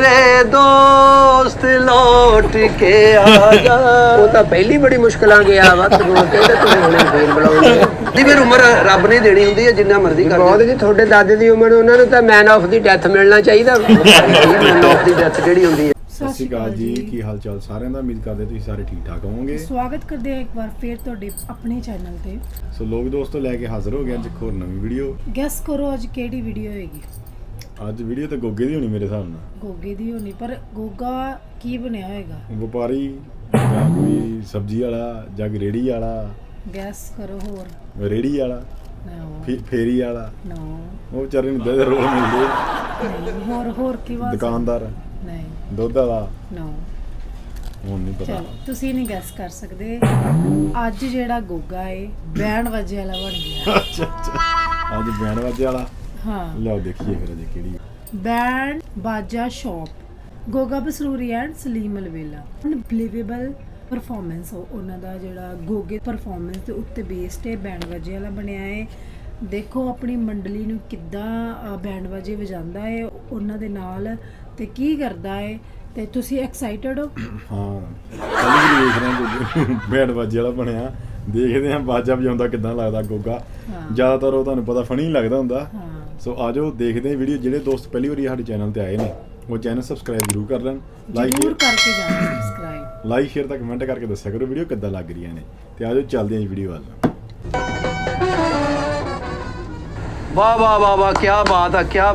रे दोस्त लौट के आजा वो तो पहली बड़ी मुश्किल गया वा जी फिर उम्र रब ने देनी होंदी है जिन्ना मर्जी कर बहुत जी थोड़े दादे दी उम्र उन्हां नूं तां मैन ऑफ दी डेथ मिलना चाहिदा मैन ऑफ दी डेथ किहड़ी हुंदी है। ਸਤਿ ਸ਼੍ਰੀ ਅਕਾਲ ਜੀ, ਕੀ ਹਾਲ ਚਾਲ ਸਾਰਿਆਂ ਦਾ। ਉਮੀਦ ਕਰਦੇ ਤੁਸੀਂ ਸਾਰੇ ਠੀਕ ਠਾਕ ਹੋਵੋਗੇ। ਸਵਾਗਤ ਕਰਦੇ ਹਾਂ ਇੱਕ ਵਾਰ ਫੇਰ ਤੁਹਾਡੇ ਆਪਣੇ ਚੈਨਲ ਤੇ। ਸੋ ਲੋਕ ਦੋਸਤੋ ਲੈ ਕੇ ਹਾਜ਼ਰ ਹੋ ਗਏ ਅੱਜ ਇੱਕ ਹੋਰ ਨਵੀਂ ਵੀਡੀਓ। ਗੈਸ ਕਰੋ ਅੱਜ ਕਿਹੜੀ ਵੀਡੀਓ ਹੋਏਗੀ। ਅੱਜ ਵੀਡੀਓ ਤਾਂ ਗੋਗੇ ਦੀ ਹੋਣੀ ਮੇਰੇ ਹਿਸਾਬ ਨਾਲ। ਗੋਗੇ ਦੀ ਹੋਣੀ, ਪਰ ਗੋਗਾ ਕੀ ਬਣਿਆ ਹੋਏਗਾ? ਵਪਾਰੀ ਜਾਂ ਕੋਈ ਸਬਜ਼ੀ ਵਾਲਾ ਜਾਂ ਰੇੜੀ ਵਾਲਾ। ਗੈਸ ਕਰੋ। ਹੋਰ ਰੇੜੀ ਵਾਲਾ, ਫੇਰੀ ਵਾਲਾ। ਨੋ ਉਹ ਵਿਚਾਰੇ ਨੂੰ ਦੇ ਰੋਲ ਮਿਲਦੇ। ਹੋਰ ਕੀ ਬਾਤ? ਦੁਕਾਨਦਾਰ ਨਹੀਂ। ਦੁੱਧ ਵਾਲਾ ਨੋ। ਹੁਣ ਨਹੀਂ ਪਤਾ। ਚਲੋ ਤੁਸੀਂ ਨਹੀਂ ਗੈਸ ਕਰ ਸਕਦੇ। ਅੱਜ ਜਿਹੜਾ ਗੋਗਾ ਏ ਬੈਂਡ ਵਾਜੇ ਵਾਲਾ ਬਣ ਗਿਆ। ਅੱਛਾ ਅੱਜ ਬੈਂਡ ਵਾਜੇ ਵਾਲਾ। ਹਾਂ ਲਓ ਦੇਖੀਏ ਫਿਰ ਅੱਜ ਕਿਹੜੀ ਬੈਂਡ ਬਾਜਾ shop. Goga Basruri and Salim Alwela. Unbelievable performance ਉਹਨਾਂ ਦਾ ਜਿਹੜਾ ਗੋਗੇ ਪਰਫਾਰਮੈਂਸ ਦੇ ਉੱਤੇ ਬੇਸਡ ਹੈ। ਬੈਂਡ ਵਾਜੇ ਵਾਲਾ ਬਣਿਆ ਹੈ। ਦੇਖੋ ਆਪਣੀ ਮੰਡਲੀ ਨੂੰ ਕਿੱਦਾਂ ਬੈਂਡ ਵਾਜੇ ਵਜਾਉਂਦਾ ਹੈ ਉਹਨਾਂ ਦੇ ਨਾਲ ਤੇ ਕੀ ਕਰਦਾ ਹੈ। ਤੇ ਤੁਸੀਂ ਐਕਸਾਈਟਡ ਹੋ? ਹਾਂ ਕੱਲ ਵੀ ਦੇਖ ਰਹੇ ਹਾਂ ਬੈਂਡ ਵਾਜੇ ਵਾਲਾ ਬਣਿਆ। ਦੇਖਦੇ ਹਾਂ ਬਾਜਾ ਵਜਾਉਂਦਾ ਕਿੱਦਾਂ ਲੱਗਦਾ ਗੋਗਾ। ਜ਼ਿਆਦਾਤਰ ਉਹ ਤੁਹਾਨੂੰ ਪਤਾ ਫਨੀ ਲੱਗਦਾ ਹੁੰਦਾ। ਸੋ ਆਜੋ ਦੇਖਦੇ ਹਾਂ ਵੀਡੀਓ। ਜਿਹੜੇ ਦੋਸਤ ਪਹਿਲੀ ਵਾਰੀ ਸਾਡੇ ਚੈਨਲ ਤੇ ਆਏ ਨੇ ਉਹ ਚੈਨਲ ਸਬਸਕ੍ਰਾਈਬ ਜ਼ਰੂਰ ਕਰ ਲੈਣ। ਲਾਈਕ ਕਰਕੇ ਜਾਣਾ ਸਬਸਕ੍ਰਾਈਬ। ਲਾਈਕ ਸ਼ੇਅਰ ਤਾਂ ਕਮੈਂਟ ਕਰਕੇ ਦੱਸਿਆ ਕਰੋ ਵੀਡੀਓ ਕਿੱਦਾਂ ਲੱਗ ਰਹੀਆਂ ਨੇ। ਤੇ ਆਜੋ ਚੱਲਦੇ ਹਾਂ ਵੀਡੀਓ ਵੱਲ। वाह वाह वाह वाह क्या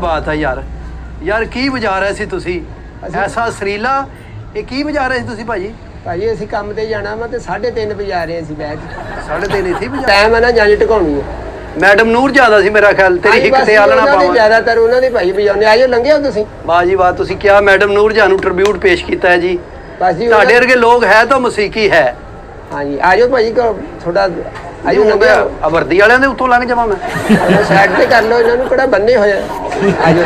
बात है यार यार की बजा रहे सी तुसी ऐसा सरीला ये की बजा रहे सी तुसी भाजी? ਭਾਜੀ ਅਸੀਂ ਕੰਮ ਤੇ ਜਾਣਾ ਵਾ ਤੇ 3:30 ਵਜਾ ਰਹੇ ਅਸੀਂ ਬੈਠ 3:30 ਇੱਥੇ ਬਜਾ ਟਾਈਮ ਆ ਨਾ ਜਾਨੀ ਟਿਕਾਉਣੀ ਹੈ। मैडम नूर ज्यादा सी मेरा ख्याल तेरी हिक ते आलना पावा ਜ਼ਿਆਦਾਤਰ ਉਹਨਾਂ ਦੇ ਭਾਈ ਵਜਾਉਂਦੇ। ਆਇਓ ਲੰਘੇ ਹੋ ਤੁਸੀਂ। वाह जी वाह तुसी क्या मैडम नूर जानू ट्रिब्यूट पेश कीता है जी। ਬਸ ਜੀ ਤੁਹਾਡੇ ਵਰਗੇ ਲੋਕ ਹੈ ਤਾਂ ਮੌਸੀਕੀ ਹੈ। ਹਾਂਜੀ ਆਇਓ ਭਾਜੀ ਥੋੜਾ ਆਇਓ ਲੰਘੇ ਆ ਵਰਦੀ ਵਾਲਿਆਂ ਦੇ ਉੱਤੋਂ ਲੰਘ ਜਾਵਾਂ ਮੈਂ? ਸਾਈਡ ਤੇ ਕਰ ਲਓ ਇਹਨਾਂ ਨੂੰ ਕਿਹੜਾ ਬੰਨੇ ਹੋਇਆ। ਆਇਓ।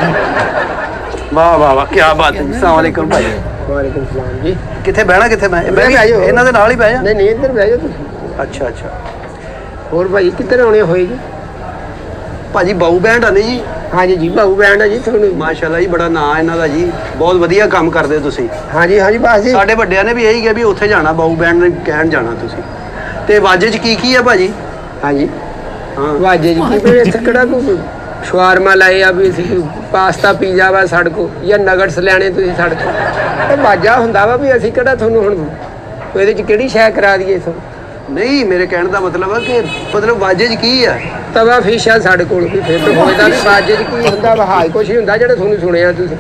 ਵਾਹ ਵਾਹ ਵਾਹ ਕੀ ਬਾਤ ਹੈ। ਅਸਲਾਮ ਵਾਲੇਕੁਮ ਭਾਈ। ਵਾਲੇਕੁਮ ਸਲਾਮ ਜੀ। ਕਿੱਥੇ ਬਹਿਣਾ ਕਿੱਥੇ ਮੈਂ ਵੀ ਇਹਨਾਂ ਦੇ ਨਾਲ ਹੀ ਬਹਿ ਜਾ। ਨਹੀਂ ਇੱਧਰ ਬਹਿ ਜਾਓ ਤੁਸੀਂ। ਅੱਛਾ ਹੋਰ ਭਾਜੀ ਕਿੱਧਰ ਆਉਣੇ ਹੋਏਗੀ? ਭਾਜੀ ਬਾਊ ਬੈਂਡ ਆ ਨੇ ਜੀ। ਹਾਂਜੀ ਜੀ ਬਾਊ ਬੈਂਡ ਆ ਜੀ ਤੁਹਾਨੂੰ। ਮਾਸ਼ਾਅੱਲਾ ਜੀ ਬੜਾ ਨਾਂ ਇਹਨਾਂ ਦਾ ਜੀ। ਬਹੁਤ ਵਧੀਆ ਕੰਮ ਕਰਦੇ ਹੋ ਤੁਸੀਂ। ਹਾਂਜੀ ਬਸ ਜੀ ਸਾਡੇ ਵੱਡਿਆਂ ਨੇ ਵੀ ਇਹੀ ਕਿਹਾ ਵੀ ਉੱਥੇ ਜਾਣਾ ਬਾਊ ਬੈਂਡ ਨੇ ਕਹਿਣ ਜਾਣਾ ਤੁਸੀਂ। ਤੇ ਵਾਜੇ 'ਚ ਕੀ ਹੈ ਭਾਜੀ? ਹਾਂਜੀ ਹਾਂ ਵਾਜੇ ਜੀ ਕੀ ਇੱਥੇ ਕਿਹੜਾ ਕੋਈ ਸ਼ਵਾਰਮਾ ਲਾਏ ਆ ਵੀ ਅਸੀਂ ਪਾਸਤਾ ਪੀਜ਼ਾ ਵਾ ਸਾਡੇ ਕੋਲ ਜਾਂ ਨਗਟਸ ਲੈਣੇ ਤੁਸੀਂ ਸਾਡੇ ਕੋਲ। ਇਹ ਵਾਜਾ ਹੁੰਦਾ ਵਾ ਵੀ ਅਸੀਂ ਕਿਹੜਾ ਤੁਹਾਨੂੰ ਹੁਣ ਇਹਦੇ 'ਚ ਕਿਹੜੀ ਸ਼ੈ ਕਰਾ ਦਈਏ ਤੁਹਾਨੂੰ। ਨਹੀਂ ਮੇਰੇ ਕਹਿਣ ਦਾ ਮਤਲਬ ਹੈ ਕਿ ਮਤਲਬ ਵਾਜੇ 'ਚ ਕੀ ਆ? ਤਵਾ ਫਿਸ਼ ਆ ਸਾਡੇ ਕੋਲ ਵੀ ਫਿਰ ਤਾਂ ਹੋਏਦਾ ਵੀ ਵਾਜੇ 'ਚ ਕੀ ਹੁੰਦਾ ਵਾ। ਹਾਈ ਕੁਛ ਹੀ ਹੁੰਦਾ ਜਿਹੜਾ ਤੁਹਾਨੂੰ ਸੁਣਿਆ ਤੁਸੀਂ।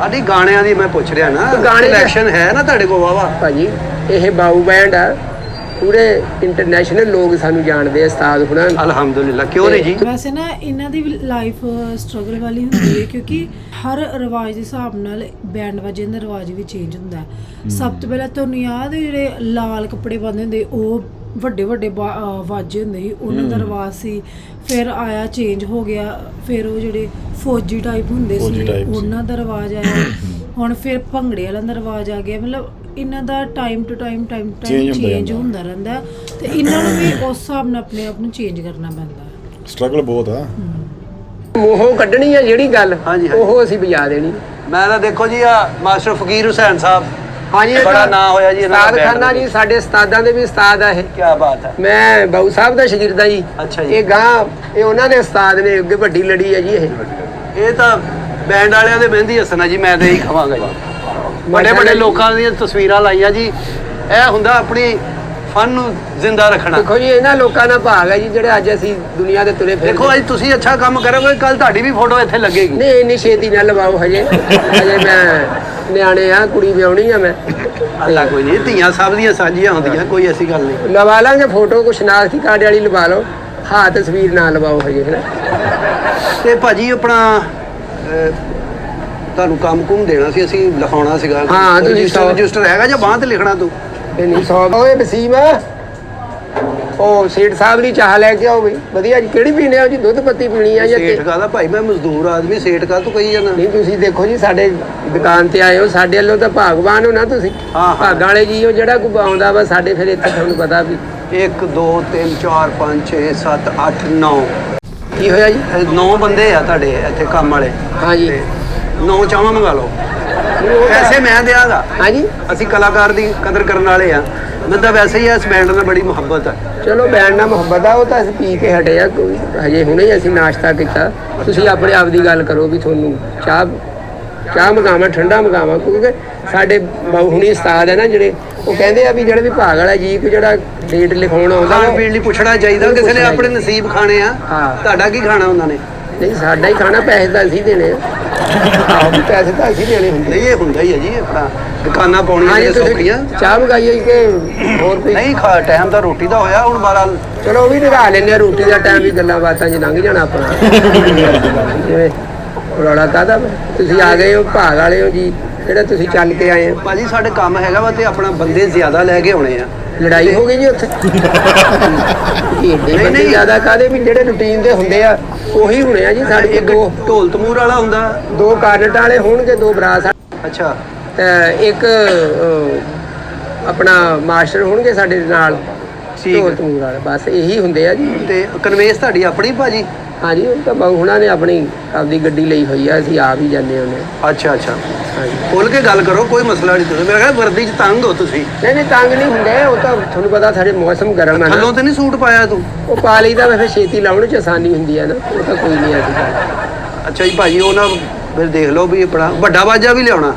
ਆਡੀ ਗਾਣਿਆਂ ਦੀ ਮੈਂ ਪੁੱਛ ਰਿਹਾ ਨਾ। ਗਾਣੇ ਕਲੈਕਸ਼ਨ ਹੈ ਨਾ ਤੁਹਾਡੇ ਕੋਲ ਵਾਵਾ? ਭਾਜੀ ਇਹ ਬਾਊ ਬੈਂਡ ਆ ਪੂਰੇ ਇੰਟਰਨੈਸ਼ਨਲ ਲੋਕ ਸਾਨੂੰ ਜਾਣਦੇ ਆ ਉਸਤਾਦ ਹੁਣਾਂ। ਅਲਹਮਦੁਲਿਲਾ ਕਿਉਂ ਨਹੀਂ ਜੀ। ਵੈਸੇ ਨਾ ਇਹਨਾਂ ਦੀ ਲਾਈਫ ਸਟਰਗਲ ਵਾਲੀ ਹੁੰਦੀ ਹੈ ਕਿਉਂਕਿ ਹਰ ਰਿਵਾਜ ਦੇ ਹਿਸਾਬ ਨਾਲ ਬੈਂਡ ਵਾਜੇ ਦਾ ਰਿਵਾਜ ਵੀ ਚੇਂਜ ਹੁੰਦਾ ਹੈ। ਸਭ ਤੋਂ ਪਹਿਲਾਂ ਤੁਹਾਨੂੰ ਯਾਦ ਹੈ ਜਿਹੜੇ ਲਾਲ ਕੱਪੜੇ ਪਾਉਂਦੇ ਹੁੰਦੇ ਉਹ ਵੱਡੇ ਵਾਜੇ ਹੁੰਦੇ ਸੀ ਉਹਨਾਂ ਦਾ ਰਿਵਾਜ ਸੀ। ਫਿਰ ਆਇਆ ਚੇਂਜ ਹੋ ਗਿਆ। ਫਿਰ ਉਹ ਜਿਹੜੇ ਫੌਜੀ ਟਾਈਪ ਹੁੰਦੇ ਸੀ ਉਹਨਾਂ ਦਾ ਰਿਵਾਜ ਆਇਆ। ਹੁਣ ਫਿਰ ਭੰਗੜੇ ਵਾਲਿਆਂ ਦਾ ਰਿਵਾਜ ਆ ਗਿਆ। ਮਤਲਬ ਇਹਨਾਂ ਦਾ ਟਾਈਮ ਟੂ ਟਾਈਮ ਚੇਂਜ ਹੁੰਦਾ ਰਹਿੰਦਾ ਤੇ ਇਹਨਾਂ ਨੂੰ ਵੀ ਉਸ ਹਿਸਾਬ ਨਾਲ ਆਪਣੇ ਆਪ ਨੂੰ ਚੇਂਜ ਕਰਨਾ ਪੈਂਦਾ। ਸਟਰਗਲ ਬਹੁਤ ਆ। ਮੋਹੋਂ ਕੱਢਣੀ ਆ ਜਿਹੜੀ ਗੱਲ ਉਹ ਅਸੀਂ ਬਜਾ ਦੇਣੀ। ਮੈਂ ਤਾਂ ਦੇਖੋ ਜੀ ਆ ਮਾਸਟਰ ਫਕੀਰ ਹੁਸੈਨ ਸਾਹਿਬ। ਹਾਂਜੀ ਬੜਾ ਨਾਂ ਹੋਇਆ ਜੀ ਇਹਨਾਂ ਦਾ। ਉਸਤਾਦ ਖਾਨਾ ਜੀ ਸਾਡੇ ਉਸਤਾਦਾਂ ਦੇ ਵੀ ਉਸਤਾਦ ਆ ਇਹ। ਕੀ ਬਾਤ ਹੈ। ਮੈਂ ਬਾਊ ਸਾਹਿਬ ਦਾ ਸ਼ਾਗਿਰਦ ਜੀ। ਅੱਛਾ ਜੀ। ਇਹ ਇਹ ਉਹਨਾਂ ਦੇ ਉਸਤਾਦ ਨੇ ਅੱਗੇ ਵੱਡੀ ਲੜੀ ਹੈ ਜੀ ਇਹ ਤਾਂ ਬੈਂਡ ਵਾਲਿਆਂ ਦੇ ਮਹਿੰਦੀ ਹਸਨਾ ਜੀ। ਮੈਂ ਤਾਂ ਇਹੀ ਕਹਾਂਗਾ ਜੀ। ਬੜੇ ਲੋਕਾਂ ਦੀਆਂ ਤਸਵੀਰਾਂ ਲਾਈਆਂ ਜੀ। ਇਹ ਹੁੰਦਾ ਆਪਣੀ ਫਨ ਨੂੰ ਜ਼ਿੰਦਾ ਰੱਖਣਾ। ਦੇਖੋ ਜੀ ਇਹਨਾਂ ਲੋਕਾਂ ਦਾ ਭਾਗ ਹੈ ਜੀ ਜਿਹੜੇ ਅੱਜ ਅਸੀਂ ਦੁਨੀਆ ਦੇ ਤੁਰੇ ਫਿਰਦੇ। ਦੇਖੋ ਅੱਜ ਤੁਸੀਂ ਅੱਛਾ ਕੰਮ ਕਰੋਗੇ ਕੱਲ ਤੁਹਾਡੀ ਵੀ ਫੋਟੋ ਇੱਥੇ ਲੱਗੇਗੀ। ਨਹੀਂ ਇੰਨੀ ਛੇਤੀ ਨਾ ਲਵਾਓ ਹਜੇ ਮੈਂ ਨਿਆਣੇ ਆ ਕੁੜੀ ਵਿਆਹਣੀ ਆ ਮੈਂ। ਅੱਲਾ ਕੋਈ ਨਹੀਂ ਧੀਆਂ ਸਭ ਦੀਆਂ ਸਾਂਝੀਆਂ ਹੁੰਦੀਆਂ ਕੋਈ ਐਸੀ ਗੱਲ ਨਹੀਂ। ਲਵਾ ਲਾਂਗੇ ਫੋਟੋ ਕੁਛ ਸ਼ਨਾਖਤੀ ਕਾਰਡ ਵਾਲੀ ਲਵਾ ਲਓ। ਹਾਂ ਤਸਵੀਰ ਨਾ ਲਵਾਓ ਹਜੇ ਹੈ ਨਾ। ਤੇ ਭਾਜੀ ਆਪਣਾ ਤੁਹਾਨੂੰ ਕੰਮ ਦੇਣਾ ਸੀ ਅਸੀਂ ਲਿਖਾਉਣਾ ਸੀਗਾ। ਹਾਂ ਰਜਿਸਟਰ ਹੈਗਾ ਜਾਂ ਬਾਂਹ ਤੇ ਲਿਖਣਾ ਤੂੰ? ਨਹੀਂ 100 ਓਏ ਵਸੀਮ ਉਹ ਸੇਠ ਸਾਹਿਬ ਦੀ ਚਾਹ ਲੈ ਕੇ ਆਓ ਬਈ ਵਧੀਆ ਜੀ। ਕਿਹੜੀ ਪੀਣੇ ਆ ਜੀ? ਦੁੱਧ ਪੱਤੀ ਪੀਣੀ ਆ ਜਾਂ ਸੇਠ ਕਾਹਦਾ ਭਾਈ? ਮੈਂ ਮਜ਼ਦੂਰ ਆਦਮੀ ਸੇਠ ਕਾਹ ਤੂੰ ਕਹੀ ਜਾਂਦਾ? ਨਹੀਂ ਤੁਸੀਂ ਦੇਖੋ ਜੀ ਸਾਡੇ ਦੁਕਾਨ ਤੇ ਆਏ ਹੋ ਸਾਡੇ ਵੱਲੋਂ ਤਾਂ ਭਾਗਵਾਨ ਹੋ ਨਾ ਤੁਸੀਂ। ਭਾਗਾਂ ਵਾਲੇ ਜੀ ਉਹ ਜਿਹੜਾ ਕੋਈ ਆਉਂਦਾ ਵਾ ਸਾਡੇ ਫਿਰ ਇੱਥੇ ਤੁਹਾਨੂੰ ਪਤਾ ਵੀ 1 2 3 4 5 6 7 8 9 ਕੀ ਹੋਇਆ ਜੀ? 9 ਬੰਦੇ ਆ ਤੁਹਾਡੇ ਇੱਥੇ ਕੰਮ ਵਾਲੇ। ਹਾਂਜੀ 9 ਚਾਵਾਂ ਮੰਗਾ ਲਓ। ਪੈਸੇ ਮੈਂ ਦਿਆਂਗਾ। ਹਾਂਜੀ ਅਸੀਂ ਕਲਾਕਾਰ ਦੀ ਕਦਰ ਕਰਨ ਵਾਲੇ ਆ। ਮੈਨੂੰ ਤਾਂ ਵੈਸੇ ਹੀ ਇਸ ਬੈਂਡ ਨਾਲ ਬੜੀ ਮੁਹੱਬਤ ਹੈ। ਚਲੋ ਬੈਂਡ ਨਾਲ ਮੁਹੱਬਤ ਆ, ਉਹ ਤਾਂ ਅਸੀਂ ਪੀ ਕੇ ਹਟੇ ਆ, ਕੋਈ ਹਜੇ ਹੁਣੇ ਹੀ ਅਸੀਂ ਨਾਸ਼ਤਾ ਕੀਤਾ। ਤੁਸੀਂ ਆਪਣੇ ਆਪ ਦੀ ਗੱਲ ਕਰੋ ਵੀ ਤੁਹਾਨੂੰ ਚਾਹ ਮੰਗਾਵਾਂ ਠੰਡਾ ਮੰਗਾਵਾਂ, ਕਿਉਂਕਿ ਸਾਡੇ ਬਾਊ ਹੁਣੀ ਉਸਤਾਦ ਹੈ ਨਾ ਜਿਹੜੇ, ਉਹ ਕਹਿੰਦੇ ਆ ਵੀ ਜਿਹੜਾ ਵਿਭਾਗ ਵਾਲਾ ਜੀਪ ਜਿਹੜਾ ਡੇਟ ਲਿਖਾਉਣ ਆਉਂਦਾ ਖਾਣ ਪੀਣ ਲਈ ਪੁੱਛਣਾ ਚਾਹੀਦਾ, ਕਿਸੇ ਨੇ ਆਪਣੇ ਨਸੀਬ ਖਾਣੇ ਆ। ਹਾਂ। ਤੁਹਾਡਾ ਕੀ ਖਾਣਾ ਉਹਨਾਂ ਨੇ? ਨਹੀਂ ਸਾਡਾ ਹੀ ਖਾਣਾ, ਪੈਸੇ ਤਾਂ ਅਸੀਂ ਦੇਣੇ ਆ। ਆਹੋ ਵੀ ਪੈਸੇ ਤਾਂ ਅਸੀਂ ਦੇਣੇ ਹੁੰਦੇ। ਨਹੀਂ ਇਹ ਹੁੰਦਾ ਹੀ ਹੈ ਜੀ, ਆਪਣਾ ਦੁਕਾਨਾਂ ਪਾਉਣੀਆਂ ਹਾਂਜੀ ਨੇ ਤੁਸੀਂ ਸੌਖੀਆਂ। ਚਾਹ ਮੰਗਾਈਏ ਕਿ ਹੋਰ ਕੋਈ? ਨਹੀਂ ਟਾਈਮ ਦਾ ਰੋਟੀ ਦਾ ਹੋਇਆ ਹੁਣ 12। ਚਲੋ ਉਹ ਵੀ ਨਿਭਾ ਲੈਂਦੇ ਆ, ਰੋਟੀ ਦਾ ਟਾਈਮ ਵੀ ਗੱਲਾਂ ਬਾਤਾਂ 'ਚ ਲੰਘ ਜਾਣਾ ਆਪਣਾ। ਜਿਵੇਂ ਰੌਲਾ ਕਾਹਦਾ ਵਾ? ਤੁਸੀਂ ਆ ਗਏ ਹੋ ਭਾਗ ਵਾਲੇ ਹੋ ਜੀ, ਜਿਹੜਾ ਤੁਸੀਂ ਚੱਲ ਕੇ ਆਏ ਹੋ। ਭਾਜੀ ਸਾਡੇ ਕੰਮ ਹੈਗਾ ਵਾ ਤੇ ਆਪਣਾ ਬੰਦੇ ਜ਼ਿਆਦਾ ਲੈ ਕੇ ਆਉਣੇ ਆ। ਲੜਾਈ ਹੋ ਗਈ ਜੀ ਉੱਥੇ? ਨਹੀਂ ਨਹੀਂ ਜ਼ਿਆਦਾ ਕਾਹਦੇ ਵੀ ਜਿਹੜੇ ਰੂਟੀਨ ਦੇ ਹੁੰਦੇ ਆ ਉਹੀ ਹੋਣੇ ਆ ਜੀ। ਸਾਡੇ ਇੱਕ ਦੋ ਢੋਲ ਤਮੂਰ ਵਾਲਾ ਹੁੰਦਾ। 2 ਕਾਰਨਟ ਵਾਲੇ ਹੋਣਗੇ, 2 ਬਰਾਸ ਅੱਛਾ ਤੇ ਇੱਕ ਆਪਣਾ ਮਾਸਟਰ ਹੋਣਗੇ ਸਾਡੇ ਨਾਲ, ਠੀਕ ਢੋਲ ਹੈ। ਤਮੂਰ ਵਾਲੇ, ਬਸ ਇਹੀ ਹੁੰਦੇ ਆ ਜੀ। ਤੇ ਕਨਵੇਸ ਤੁਹਾਡੀ ਆਪਣੀ ਭਾਜੀ? ਹਾਂਜੀ ਉਹ ਤਾਂ ਬਾਊ ਹੁਣਾਂ ਨੇ ਆਪਦੀ ਗੱਡੀ ਲਈ ਹੋਈ ਆ, ਅਸੀਂ ਆਪ ਹੀ ਜਾਂਦੇ ਹੁੰਦੇ। ਅੱਛਾ ਅੱਛਾ, ਹਾਂਜੀ ਖੋਲ ਕੇ ਗੱਲ ਕਰੋ, ਕੋਈ ਮਸਲਾ ਨਹੀਂ। ਤੁਸੀਂ ਮੇਰਾ ਕਹਿੰਦਾ ਵਰਦੀ 'ਚ ਤੰਗ ਹੋ ਤੁਸੀਂ। ਨਹੀਂ ਤੰਗ ਨਹੀਂ ਹੁੰਦੇ, ਉਹ ਤਾਂ ਤੁਹਾਨੂੰ ਪਤਾ ਸਾਡੇ ਮੌਸਮ ਗਰਮ ਹੈ ਨਾ, ਥੱਲੋਂ ਤੇ ਨਹੀਂ ਸੂਟ ਪਾਇਆ ਤੂੰ? ਉਹ ਪਾ ਲਈਦਾ ਫਿਰ ਛੇਤੀ ਲਾਉਣ 'ਚ ਆਸਾਨੀ ਹੁੰਦੀ ਹੈ ਨਾ, ਉਹ ਤਾਂ ਕੋਈ ਨਹੀਂ ਐਸੀ ਗੱਲ। ਅੱਛਾ ਜੀ ਭਾਜੀ, ਉਹ ਨਾ ਫਿਰ ਦੇਖ ਲਓ ਵੀ ਆਪਣਾ ਵੱਡਾ ਬਾਜਾ ਵੀ ਲਿਆਉਣਾ।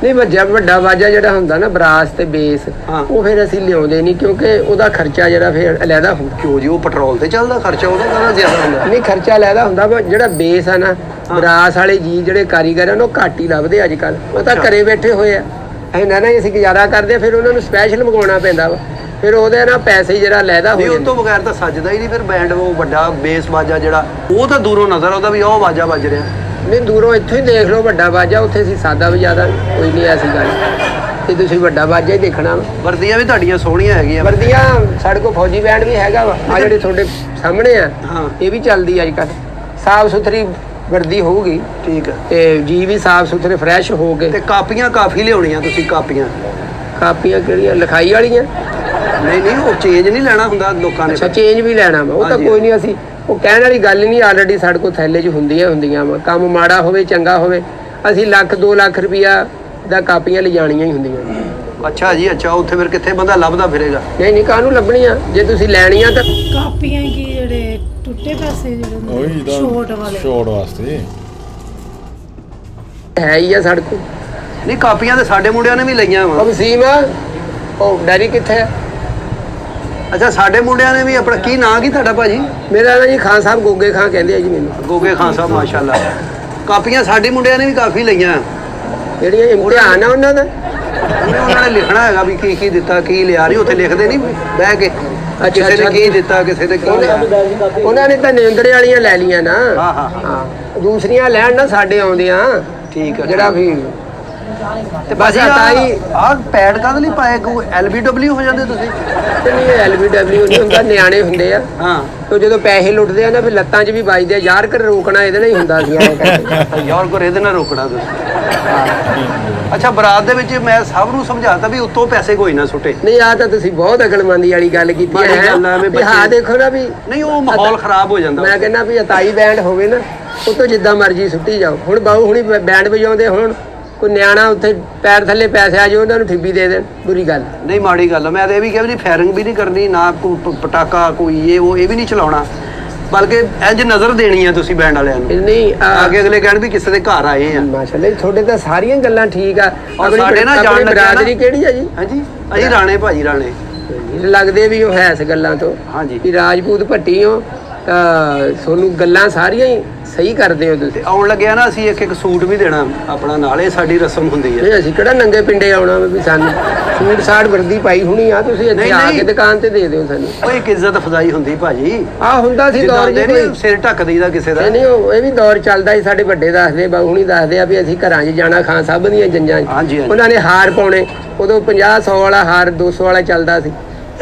ਨਹੀਂ ਵੱਡਾ ਬਾਜਾ ਜਿਹੜਾ ਹੁੰਦਾ ਨਾ ਬਰਾਸ ਤੇ ਬੇਸ, ਹਾਂ। ਉਹ ਫਿਰ ਅਸੀਂ ਲਿਆਉਂਦੇ ਨਹੀਂ, ਕਿਉਂਕਿ ਉਹਦਾ ਖਰਚਾ ਜਿਹੜਾ ਫਿਰ ਅਲੱਗਾ ਹੁੰਦਾ। ਕਿਉਂ ਜੀ, ਉਹ ਪੈਟਰੋਲ ਤੇ ਚੱਲਦਾ, ਖਰਚਾ ਉਹਦਾ ਕਹਿੰਦਾ ਜ਼ਿਆਦਾ ਹੁੰਦਾ। ਨਹੀਂ ਖਰਚਾ ਅਲੱਗਾ ਹੁੰਦਾ, ਪਰ ਜਿਹੜਾ ਬੇਸ ਆ ਨਾ, ਬਰਾਸ ਵਾਲੇ ਜੀ ਜਿਹੜੇ ਕਾਰੀਗਰ ਹਨ ਉਹ ਘੱਟ ਹੀ ਲੱਭਦੇ ਅੱਜ ਕੱਲ। ਉਹ ਤਾਂ ਅੱਛਾ। ਘਰੇ ਬੈਠੇ ਹੋਏ ਆ, ਇਹਨਾਂ ਨਾਲ ਹੀ ਅਸੀਂ ਗੁਜ਼ਾਰਾ ਕਰਦੇ, ਫਿਰ ਉਹਨਾਂ ਨੂੰ ਸਪੈਸ਼ਲ ਮੰਗਵਾਉਣਾ ਪੈਂਦਾ ਵਾ, ਫਿਰ ਉਹਦੇ ਨਾਲ ਪੈਸੇ ਜਿਹੜਾ ਲੈਦਾ ਹੋ ਨਹੀਂ ਉਹ ਜਾਂਦਾ। ਤੋਂ ਬਗੈਰ ਤਾਂ ਸੱਜਦਾ ਹੀ ਨਹੀਂ ਫਿਰ ਬੈਂਡ। ਉਹ ਵੱਡਾ ਬੇਸ ਬਾਜਾ ਜਿਹੜਾ, ਉਹ ਤਾਂ ਦੂਰੋਂ ਨਜ਼ਰ ਆਉਂਦਾ ਵੀ ਉਹ ਬਾਜਾ ਵੱਜ ਰਿਹਾ। ਨਹੀਂ ਦੂਰੋਂ ਇੱਥੋਂ ਹੀ ਦੇਖ ਲਓ ਵੱਡਾ ਬਾਜਾ, ਉੱਥੇ ਅਸੀਂ ਸਾਦਾ ਵਜਾਦਾ, ਕੋਈ ਨਹੀਂ ਐਸੀ ਗੱਲ। ਤੇ ਤੁਸੀਂ ਵੱਡਾ ਬਾਜਾ ਹੀ ਦੇਖਣਾ ਵਾ। ਵਰਦੀਆਂ ਵੀ ਤੁਹਾਡੀਆਂ ਸੋਹਣੀਆਂ ਹੈਗੀਆਂ। ਵਰਦੀਆਂ ਸਾਡੇ ਕੋਲ ਫੌਜੀ ਬੈਂਡ ਵੀ ਹੈਗਾ ਵਾ, ਆ ਜਿਹੜੇ ਤੁਹਾਡੇ ਸਾਹਮਣੇ ਆ, ਹਾਂ। ਇਹ ਵੀ ਚੱਲਦੀ ਅੱਜ ਕੱਲ੍ਹ। ਸਾਫ ਸੁਥਰੀ ਵਰਦੀ ਹੋਊਗੀ ਠੀਕ ਹੈ। ਤੇ ਜੀ ਵੀ ਸਾਫ ਸੁਥਰੇ ਫਰੈਸ਼ ਹੋ ਕੇ। ਤੇ ਕਾਪੀਆਂ ਕਾਫੀ ਲਿਆਉਣੀਆਂ ਤੁਸੀਂ, ਕਾਪੀਆਂ। ਕਾਪੀਆਂ ਕਿਹੜੀਆਂ? ਲਿਖਾਈ ਵਾਲੀਆਂ? ਨਹੀਂ ਨਹੀਂ, ਉਹ ਚੇਂਜ ਨਹੀਂ ਲੈਣਾ ਹੁੰਦਾ ਲੋਕਾਂ ਨੇ। ਅੱਛਾ ਚੇਂਜ ਵੀ ਲੈਣਾ ਵਾ, ਉਹ ਤਾਂ ਹਾਂਜੀ। ਕੋਈ ਨਹੀਂ, ਅਸੀਂ ਉਹ ਕਹਿਣ ਵਾਲੀ ਗੱਲ ਨਹੀਂ, ਆਲਰੇਡੀ ਸਾਡੇ ਕੋਲ ਥੈਲੇ 'ਚ ਹੁੰਦੀਆਂ ਵਾ। ਕੰਮ ਮਾੜਾ ਹੋਵੇ ਚੰਗਾ ਹੋਵੇ, ਅਸੀਂ 1-2 ਲੱਖ ਰੁਪਈਆ ਦਾ ਕਾਪੀਆਂ ਲਿਜਾਣੀਆਂ ਹੀ ਹੁੰਦੀਆਂ। ਅੱਛਾ ਜੀ ਅੱਛਾ, ਉੱਥੇ ਫਿਰ ਕਿੱਥੇ ਬੰਦਾ ਲੱਭਦਾ ਫਿਰੇਗਾ? ਨਹੀਂ ਕਾਹਨੂੰ ਲੱਭਣੀਆਂ, ਜੇ ਤੁਸੀਂ ਲੈਣੀਆਂ ਤਾਂ ਕਾਪੀਆਂ ਕੀ ਜਿਹੜੇ ਟੁੱਟੇ ਪੈਸੇ ਜਿਹੜੇ ਉਹੀ ਹੁੰਦੇ ਤਾਂ ਸ਼ੋਰਟ ਵਾਲੇ ਸ਼ੋਰਟ ਵਾਸਤੇ ਹੈ ਹੀ ਆ ਸਾਡੇ ਕੋਲ। ਨਹੀਂ ਕਾਪੀਆਂ ਤੇ ਸਾਡੇ ਮੁੰਡਿਆਂ ਨੇ ਵੀ ਲਈਆਂ ਵਾ। ਉਹ ਵਸੀਮ ਉਹ ਡੈਰੀ ਕਿੱਥੇ ਹੈ? ਅੱਛਾ ਸਾਡੇ ਮੁੰਡਿਆਂ ਨੇ ਵੀ ਆਪਣਾ, ਕੀ ਨਾਂ ਕੀ ਤੁਹਾਡਾ ਭਾਜੀ? ਮੇਰਾ ਨਾਂ ਜੀ ਖਾਨ ਸਾਹਿਬ, ਗੋਗੇ ਖਾਂ ਕਹਿੰਦੇ ਆ ਜੀ ਮੈਨੂੰ। ਗੋਗੇ ਖਾਨ ਸਾਹਿਬ, ਮਾਸ਼ਾਅੱਲਾ। ਕਾਪੀਆਂ ਸਾਡੇ ਮੁੰਡਿਆਂ ਨੇ ਵੀ ਕਾਫੀ ਲਈਆਂ। ਜਿਹੜੀਆਂ ਇਮਤਿਹਾਨ ਆ ਉਹਨਾਂ ਦਾ, ਉਹਨਾਂ ਨੇ ਲਿਖਣਾ ਹੈਗਾ ਵੀ ਕੀ ਕੀ ਦਿੱਤਾ, ਕੀ ਲਿਆ। ਨਹੀਂ ਉੱਥੇ ਲਿਖਦੇ ਨਹੀਂ ਬਹਿ ਕੇ, ਕਿਸੇ ਨੇ ਕੀ ਦਿੱਤਾ, ਕਿਸੇ ਨੇ ਕੀ ਲਿਆ। ਉਹਨਾਂ ਨੇ ਤਾਂ ਨਿੰਦੜੇ ਵਾਲੀਆਂ ਲੈ ਲੀਆਂ ਨਾ। ਹਾਂ ਹਾਂ ਹਾਂ ਦੂਸਰੀਆਂ ਲੈਣ ਨਾ ਸਾਡੇ ਆਉਂਦੀਆਂ। ਠੀਕ ਹੈ। ਜਿਹੜਾ ਵੀ ਤੇ ਬਸ ਆਹ ਪੈਡ ਕਾਹਦੇ ਲਈ ਪਾਏ? ਕੋਈ LBW ਹੋ ਜਾਂਦੇ ਤੁਸੀਂ? ਨਹੀਂ LBW ਨਹੀਂ ਹੁੰਦਾ, ਨਿਆਣੇ ਹੁੰਦੇ ਆ। ਹਾਂ ਤੇ ਜਦੋਂ ਪੈਸੇ ਲੁੱਟਦੇ ਆ ਨਾ ਫਿਰ ਲੱਤਾਂ 'ਚ ਵੀ ਵੱਜਦੇ ਆ। ਯਾਰ ਕਰ ਰੋਕਣਾ ਇਹਦੇ ਨਾਲ ਹੀ ਹੁੰਦਾ ਸੀ ਐਂ ਕਰਕੇ। ਯਾਰ ਕੋ ਇਹਦੇ ਨਾਲ ਰੋਕਣਾ ਤੁਸੀਂ। ਅੱਛਾ ਬਰਾਤ ਦੇ ਵਿੱਚ ਮੈਂ ਸਭ ਨੂੰ ਸਮਝਾਤਾ ਵੀ ਉੱਤੋਂ ਪੈਸੇ ਕੋਈ ਨਾ ਸੁੱਟੇ। ਨਹੀਂ ਆ ਤਾਂ ਤੁਸੀਂ ਬਹੁਤ ਅਕਲਮੰਦੀ ਵਾਲੀ ਗੱਲ ਕੀਤੀ ਮਾੜੀ ਗੱਲ ਆ, ਹੈ। ਐਵੇਂ ਵੀ ਹਾਂ ਦੇਖੋ ਨਾ ਵੀ ਨਹੀਂ ਉਹ ਮਾਹੌਲ ਖਰਾਬ ਹੋ ਜਾਂਦਾ। ਮੈਂ ਕਹਿੰਦਾ ਵੀ ਅਤਾਈ ਬੈਂਡ ਹੋਵੇ ਨਾ, ਉਹ ਤੋਂ ਜਿੱਦਾਂ ਮਰਜ਼ੀ ਸੁੱਟੀ ਜਾਓ। ਹੁਣ ਬਾਹੂ ਹੁਣੀ ਬੈਂਡ ਵਜਾਉਂਦੇ, ਹੁਣ ਕੋਈ ਨਿਆਣਾ ਉੱਥੇ ਪੈਰ ਥੱਲੇ ਪੈਸੇ ਆ ਜਾਓ ਉਹਨਾਂ ਨੂੰ ਠਿੱਬੀ ਦੇ ਦੇਣ, ਬੁਰੀ ਗੱਲ। ਨਹੀਂ ਮਾੜੀ ਗੱਲ ਆ। ਮੈਂ ਤਾਂ ਇਹ ਵੀ ਕਿਹਾ ਵੀ ਫਾਇਰਿੰਗ ਵੀ ਨਹੀਂ ਕਰਨੀ, ਨਾ ਕੋਈ ਪਟਾਕਾ ਕੋਈ ਇਹ ਵੀ ਨਹੀਂ ਚਲਾਉਣਾ, ਬਲਕਿ ਇੰਜ ਨਜ਼ਰ ਦੇਣੀ ਆ ਤੁਸੀਂ ਬੈਂਡ ਵਾਲਿਆਂ ਨੂੰ। ਨਹੀਂ ਅੱਗੇ ਅਗਲੇ ਕਹਿਣ ਵੀ ਕਿਸੇ ਦੇ ਘਰ ਆਏ ਆ। ਮਾਸ਼ਾਅੱਲਾ ਤੁਹਾਡੇ ਤਾਂ ਸਾਰੀਆਂ ਗੱਲਾਂ ਠੀਕ ਆ। ਔਰ ਸਾਡੇ ਨਾਲ ਜਾਣ ਲੱਗਿਆ ਨਾ- ਬਰਾਦਰੀ ਕਿਹੜੀ ਆ ਜੀ? ਹਾਂਜੀ ਅਸੀਂ ਰਾਣੇ ਭਾਜੀ, ਰਾਣੇ। ਲੱਗਦੇ ਵੀ ਉਹ ਹੈ ਇਸ ਗੱਲਾਂ ਤੋਂ ਹਾਂਜੀ। ਵੀ ਰਾਜਪੂਤ ਭੱਟੀ ਹੋ, ਤਾਂ ਤੁਹਾਨੂੰ ਗੱਲਾਂ ਸਾਰੀਆਂ ਹੀ ਸਹੀ ਕਰਦੇ ਹੋ ਤੁਸੀਂ। ਤੇ ਆਉਣ ਲੱਗਿਆ ਨਾ ਅਸੀਂ ਇੱਕ ਸੂਟ ਵੀ ਦੇਣਾ ਆਪਣਾ ਨਾਲ, ਇਹ ਸਾਡੀ ਰਸਮ ਹੁੰਦੀ ਹੈ। ਨਹੀਂ ਅਸੀਂ ਕਿਹੜਾ ਨੰਗੇ ਪਿੰਡੇ ਆਉਣਾ ਵੀ ਸਾਨੂੰ ਸੂਟ ਸਾੜ ਵਰਦੀ ਪਾਈ ਹੋਣੀ ਆ, ਤੁਸੀਂ ਇੱਥੇ ਨਹੀਂ, ਆ ਨਹੀਂ। ਕੇ ਦੁਕਾਨ ਤੇ ਦੇ ਦਿਓ ਸਾਨੂੰ। ਉਹ ਇੱਕ ਇੱਜ਼ਤ ਅਫਜ਼ਾਈ ਹੁੰਦੀ ਭਾਜੀ। ਆ ਹੁੰਦਾ ਸੀ ਦੌਰ ਜੀ ਕੋਈ। ਸਿਰ ਢੱਕ ਦਈਦਾ ਕਿਸੇ ਦਾ। ਨਹੀਂ ਇਹ ਵੀ ਦੌਰ ਚੱਲਦਾ ਸੀ। ਸਾਡੇ ਵੱਡੇ ਦੱਸਦੇ, ਬਾਹੂ ਹੁਣੀ ਦੱਸਦੇ ਆ ਵੀ ਅਸੀਂ ਘਰਾਂ 'ਚ ਜਾਣਾ ਖਾਂ ਸਾਹਿਬ ਦੀਆਂ ਜੰਜਾਂ 'ਚ। ਹਾਂਜੀ, ਹਾਂਜੀ। ਉਹਨਾਂ ਨੇ ਹਾਰ ਪਾਉਣੇ, ਉਦੋਂ 50-100 ਵਾਲਾ ਹਾਰ 200 ਵਾਲਾ ਚੱਲਦਾ ਸੀ।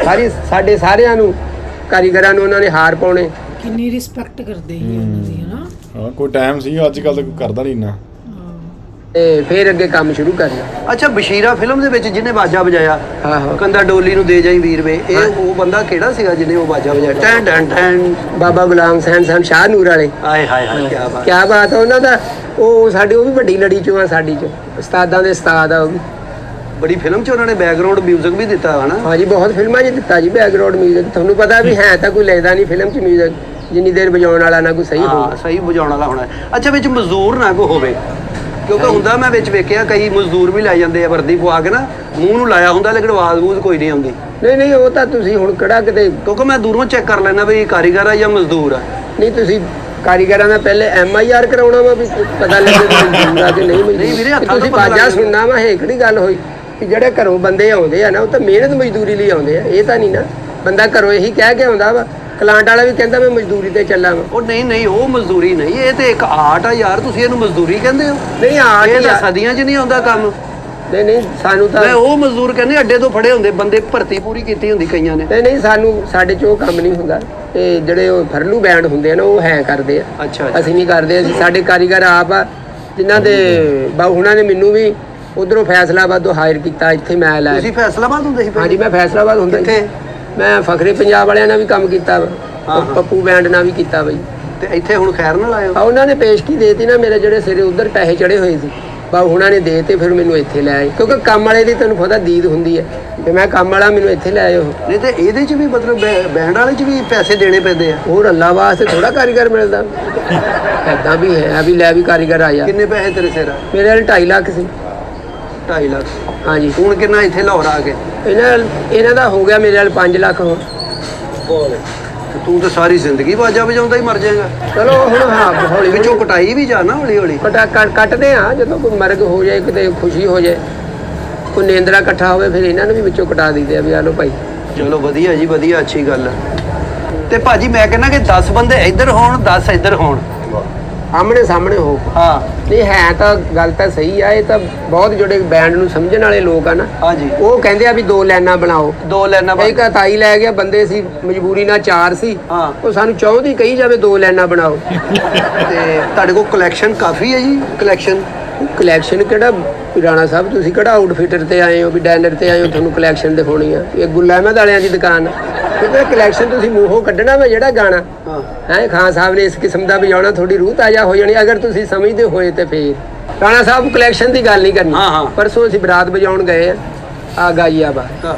ਸਾਡੇ ਸਾਰਿਆਂ ਨੂੰ ਕਾਰੀਗਰਾਂ ਨੂੰ ਉਹਨਾਂ ਨੇ ਹਾਰ ਪਾਉਣੇ। ਕਿੰਨੀ ਰਿਸਪੈਕਟ ਕਰਦੇ ਸੀ ਉਹਨਾਂ ਦੀ ਹਨਾ। ਹਾਂ ਕੋਈ ਟਾਈਮ ਸੀ, ਅੱਜ ਕੱਲ ਤਾਂ ਕੋਈ ਕਰਦਾ ਨਹੀਂ ਇੰਨਾ। ਤੇ ਫਿਰ ਅੱਗੇ ਕੰਮ ਸ਼ੁਰੂ ਕਰਨਾ। ਅੱਛਾ ਬਸ਼ੀਰਾ ਫਿਲਮ ਦੇ ਵਿੱਚ ਜਿਹਨੇ ਬਾਜਾ ਵਜਾਇਆ, ਆਹੋ ਕੰਦਾ ਡੋਲੀ ਨੂੰ ਦੇ ਜਾਈ ਵੀਰ ਵੇ, ਇਹ ਉਹ ਬੰਦਾ ਕਿਹੜਾ ਸੀਗਾ ਜਿਹਨੇ ਉਹ ਬਾਜਾ ਵਜਾਇਆ? ਟੈਂ ਟੈਂ ਟੈਂ। ਬਾਬਾ ਗੁਲਾਮ ਸੈਨ ਸ਼ਾਹ ਨੂਰ ਵਾਲੇ। ਆਏ ਹਾਏ ਹਾਏ ਕੀ ਬਾਤ। ਕਿਆ ਬਾਤ ਹੈ ਉਹਨਾਂ ਦਾ। ਉਹ ਸਾਡੇ ਉਹ ਵੀ ਵੱਡੀ ਲੜੀ ਚੋਂ ਆ, ਸਾਡੀ ਚ ਉਸਤਾਦਾਂ ਦੇ ਉਸਤਾਦ ਆ ਉਹ ਵੀ। ਬੜੀ ਫਿਲਮ 'ਚ ਉਹਨਾਂ ਨੇ ਬੈਕਗ੍ਰਾਉਂਡ 뮤직 ਵੀ ਦਿੱਤਾ ਹਨਾ। ਹਾਂਜੀ ਬਹੁਤ ਫਿਲਮਾਂ 'ਚ ਦਿੱਤਾ ਜੀ ਬੈਕਗ੍ਰਾਉਂਡ 뮤직। ਤੁਹਾਨੂੰ ਪਤਾ ਵੀ ਹੈ ਤਾਂ ਕੋਈ ਲੈਂਦਾ ਨਹੀਂ ਫਿਲਮ 'ਚ 뮤직, ਜਿੰਨੀ ਦੇਰ ਵਜਾਉਣ ਵਾਲਾ ਨਾ ਕੋਈ ਸਹੀ ਹਾਂ ਹੋਵੇ। ਸਹੀ ਵਜਾਉਣ ਵਾਲਾ ਹੋਣਾ। ਅੱਛਾ ਵਿੱਚ ਮਜ਼ਦੂਰ ਨਾ ਕੋ ਹੋਵੇ, ਕਿਉਂਕਿ ਹੁੰਦਾ ਮੈਂ ਵਿੱਚ ਵੇਖਿਆ ਕਈ ਮਜ਼ਦੂਰ ਵੀ ਲੈ ਜਾਂਦੇ ਆ ਵਰਦੀ ਪਵਾ ਕੇ ਨਾ, ਮੂੰਹ ਨੂੰ ਲਾਇਆ ਹੁੰਦਾ ਲੇਕਿਨ ਆਵਾਜ਼ ਬੂਜ਼ ਕੋਈ ਨਹੀਂ ਆਉਂਦੀ। ਨਹੀਂ ਉਹ ਤਾਂ ਤੁਸੀਂ ਹੁਣ ਕਿਹੜਾ ਕਿਤੇ, ਕਿਉਂਕਿ ਮੈਂ ਦੂਰੋਂ ਚੈੱਕ ਕਰ ਲੈਣਾ ਵੀ ਕਾਰੀਗਰ ਆ ਜਾਂ ਮਜ਼ਦੂਰ ਆ। ਨਹੀਂ ਤੁਸੀਂ ਕਾਰੀਗਰਾਂ ਦਾ ਪਹਿਲੇ MIR ਕਰਾਉਣਾ ਵਾ ਵੀ ਪਤਾ ਲੱਗੇ ਕਿ ਮਜ਼ਦੂਰ ਆ ਕਿ ਨਹੀਂ ਨਹੀਂ ਵੀਰੇ, ਮਜ਼ਦੂਰ। ਹੱਥਾਂ ਤੋਂ ਤੁਸੀਂ ਪਤਾ ਲੱਗ ਬਾਜਾ ਜਾਂਦਾ। ਸੁਣਨਾ ਵਾ, ਇਹ ਕਿਹੜੀ ਗੱਲ ਹੋਈ ਕਿ ਜਿਹੜੇ ਘਰੋਂ ਬੰਦੇ ਆਉਂਦੇ ਆ ਨਾ ਉਹ ਤਾਂ ਮਿਹਨਤ ਮਜ਼ਦੂਰੀ ਲਈ ਆਉਂਦੇ ਆ। ਇਹ ਤਾਂ ਨਹੀਂ ਨਾ ਬੰਦਾ ਘਰੋਂ ਇਹੀ ਕਹਿ ਕੇ ਆਉਂਦਾ ਵਾ, ਕਲਾਂਟ ਵਾਲਾ ਵੀ ਕਹਿੰਦਾ ਮੈਂ ਮਜ਼ਦੂਰੀ ਤੇ ਚੱਲਾਂ ਵਾ। ਉਹ ਨਹੀਂ ਉਹ ਮਜ਼ਦੂਰੀ ਨਹੀਂ, ਇਹ ਤੇ ਇੱਕ ਆਰਟ ਆ ਯਾਰ, ਤੁਸੀਂ ਇਹਨੂੰ ਮਜ਼ਦੂਰੀ ਕਹਿੰਦੇ ਹੋ? ਨਹੀਂ ਆਰਟ ਇਹ ਹੀ ਤਾਂ ਆ। ਸਦੀਆਂ 'ਚ ਨਹੀਂ ਆਉਂਦਾ ਕੰਮ। ਨਹੀਂ ਸਾਨੂੰ ਤਾਂ ਮੈਂ ਉਹ ਮਜ਼ਦੂਰ ਕਹਿੰਦੇ ਅੱਡੇ ਤੋਂ ਫੜੇ ਹੁੰਦੇ ਬੰਦੇ, ਭਰਤੀ ਪੂਰੀ ਕੀਤੀ ਹੁੰਦੀ ਕਈਆਂ ਨੇ। ਨਹੀਂ ਸਾਡੇ 'ਚ ਉਹ ਕੰਮ ਨਹੀਂ ਹੁੰਦਾ। ਇਹ ਜਿਹੜੇ ਉਹ ਫਰਲੂ ਬੈਂਡ ਹੁੰਦੇ ਆ ਨਾ ਉਹ ਹੈ ਕਰਦੇ ਆ। ਅੱਛਾ ਅਸੀਂ ਨਹੀਂ ਕਰਦੇ। ਅਸੀਂ ਸਾਡੇ ਕਾਰੀਗਰ ਆਪ ਆ, ਜਿਨ੍ਹਾਂ ਦੇ ਬਾਹੂ ਹੁਣਾਂ ਨੇ ਮੈਨੂੰ ਵੀ ਉਧਰੋਂ ਫੈਸਲਾਬਾਦ ਤੋਂ ਹਾਇਰ ਕੀਤਾ, ਇੱਥੇ ਮੈਂ ਲਾਇਆ। ਤੁਸੀਂ ਫੈਸਲਾਬਾਦ ਹੁੰਦੇ ਸੀ ਪਹਿਲਾਂ? ਹਾਂਜੀ ਮੈਂ ਫੈਸਲਾਬਾਦ ਹੁੰਦਾ ਜੀ। ਕਿੱਥੇ? ਮੈਂ ਫਖਰੇ ਪੰਜਾਬ ਵਾਲਿਆਂ ਨਾਲ ਵੀ ਕੰਮ ਕੀਤਾ ਵਾ, ਹਾਂ। ਪੱਪੂ ਬੈਂਡ ਨਾਲ ਵੀ ਕੀਤਾ ਬਈ। ਤੇ ਇੱਥੇ ਹੁਣ ਖੈਰ ਨਾਲ ਆਏ ਹੋ? ਆ ਉਹਨਾਂ ਨੇ ਪੇਸ਼ਕੀ ਦੇਤੀ ਨਾ, ਮੇਰੇ ਜਿਹੜੇ ਸਿਰੇ ਉਧਰ ਪੈਸੇ ਚੜੇ ਹੋਏ ਸੀ ਬਾਹੂ ਹੁਣਾਂ ਨੇ ਦੇਤੇ, ਫਿਰ ਮੈਨੂੰ ਇੱਥੇ ਲੈ ਆਏ। ਕਿਉਂਕਿ ਕੰਮ ਵਾਲੇ ਦੀ ਤੁਹਾਨੂੰ ਪਤਾ ਦੀਦ ਹੁੰਦੀ ਹੈ, ਤੇ ਮੈਂ ਕੰਮ ਵਾਲਾ, ਮੈਨੂੰ ਇੱਥੇ ਲੈ ਆਏ ਉਹ। ਨਹੀਂ ਤੇ ਇਹਦੇ 'ਚ ਵੀ ਮਤਲਬ ਬੈਂਡ ਵਾਲੇ 'ਚ ਵੀ ਪੈਸੇ ਦੇਣੇ ਪੈਂਦੇ ਆ? ਹੋਰ ਅੱਲਾ ਵਾਸਤੇ ਥੋੜਾ ਕਾਰੀਗਰ ਮਿਲਦਾ, ਏਦਾਂ ਵੀ ਹੈ ਵੀ ਲੈ ਵੀ ਕਾਰੀਗਰ ਆਇਆ। ਕਿੰਨੇ ਪੈਸੇ ਤੇਰੇ ਸਿਰ ਆ? ਮੇਰੇ ਨਾਲ 2.5 ਲੱਖ ਸੀ। 2.5 ਲੱਖ? ਹਾਂਜੀ। ਹੁਣ ਕਿੰਨਾ ਇੱਥੇ ਲਾਹੌਰ ਆ ਕੇ? ਇਹਨਾਂ ਦਾ ਹੋ ਗਿਆ ਮੇਰੇ ਨਾਲ 5 ਲੱਖ ਹੋ। ਤੇ ਤੂੰ ਤਾਂ ਸਾਰੀ ਜ਼ਿੰਦਗੀ ਬਾਜਾ ਵਜਾਉਂਦਾ ਹੀ ਮਰ ਜਾਏਗਾ। ਚਲੋ ਹੁਣ ਹਾਂ ਹੌਲੀ ਵਿੱਚੋਂ ਕਟਾਈ ਵੀ ਜਾਣਾ ਹੌਲੀ ਹੌਲੀ। ਕੱਟਦੇ ਆ, ਜਦੋਂ ਕੋਈ ਮਰਗ ਹੋ ਜਾਏ, ਕਿਤੇ ਖੁਸ਼ੀ ਹੋ ਜਾਏ, ਕੋਈ ਨੇਂਦਰਾ ਇਕੱਠਾ ਹੋਵੇ, ਫਿਰ ਇਹਨਾਂ ਨੂੰ ਵੀ ਵਿੱਚੋਂ ਕਟਾ ਦਿੰਦੇ ਆ ਵੀ ਆ ਲਓ ਭਾਈ। ਚਲੋ ਵਧੀਆ ਜੀ ਵਧੀਆ, ਅੱਛੀ ਗੱਲ ਹੈ। ਤੇ ਭਾਜੀ ਮੈਂ ਕਹਿੰਦਾ ਕਿ 10 ਬੰਦੇ ਇੱਧਰ ਹੋਣ, 10 ਇੱਧਰ ਹੋਣ, ਆਮਣੇ ਸਾਹਮਣੇ ਹੋ। ਹਾਂ ਨਹੀਂ ਹੈ ਤਾਂ ਗੱਲ ਤਾਂ ਸਹੀ ਆ। ਇਹ ਤਾਂ ਬਹੁਤ ਜਿਹੜੇ ਬੈਂਡ ਨੂੰ ਸਮਝਣ ਵਾਲੇ ਲੋਕ ਆ ਨਾ, ਹਾਂਜੀ, ਉਹ ਕਹਿੰਦੇ ਆ ਵੀ 2 ਲਾਈਨਾਂ ਬਣਾਓ। 2 ਲਾਈਨਾਂ ਇੱਕ ਤਾਈ ਲੈ ਗਿਆ, ਬੰਦੇ ਸੀ ਮਜਬੂਰੀ ਨਾਲ 4 ਸੀ, ਹਾਂ। ਉਹ ਸਾਨੂੰ ਚਾਹੁੰਦੀ ਕਹੀ ਜਾਵੇ 2 ਲਾਈਨਾਂ ਬਣਾਓ। ਤੇ ਤੁਹਾਡੇ ਕੋਲ ਕਲੈਕਸ਼ਨ ਕਾਫੀ ਹੈ ਜੀ? ਕਲੈਕਸ਼ਨ ਕਿਹੜਾ ਰਾਣਾ ਸਾਹਿਬ, ਤੁਸੀਂ ਕਿਹੜਾ ਆਊਟਫਿਟਰ ਤੇ ਆਏ ਹੋ ਵੀ ਡੈਨਰ ਤੇ ਆਏ ਹੋ, ਤੁਹਾਨੂੰ ਕਲੈਕਸ਼ਨ ਦਿਖਾਉਣੀ ਆ? ਇਹ ਗੁੱਲਾ ਅਹਿਮਦ ਵਾਲਿਆਂ ਦੀ ਦੁਕਾਨ। ਕਿਉਂਕਿ ਕਲੈਕਸ਼ਨ ਤੁਸੀਂ ਮੂੰਹੋਂ ਕੱਢਣਾ ਵਾ ਜਿਹੜਾ ਗਾਣਾ ਹਾਂ ਹੈ ਖਾਨ ਸਾਹਿਬ ਨੇ ਇਸ ਕਿਸਮ ਦਾ ਵਜਾਉਣਾ, ਥੋੜੀ ਰੂਹ ਤਾਜ਼ਾ ਹੋ ਜਾਣੀ ਅਗਰ ਤੁਸੀਂ ਸਮਝਦੇ ਹੋਏ ਤੇ ਫੇਰ। ਰਾਣਾ ਸਾਹਿਬ ਕਲੈਕਸ਼ਨ ਦੀ ਗੱਲ ਨਹੀਂ ਕਰਨੀ। ਹਾਂ। ਪਰਸੋਂ ਅਸੀਂ ਬਰਾਤ ਵਜਾਉਣ ਗਏ ਆ ਗਾਈਆਬਾਦ,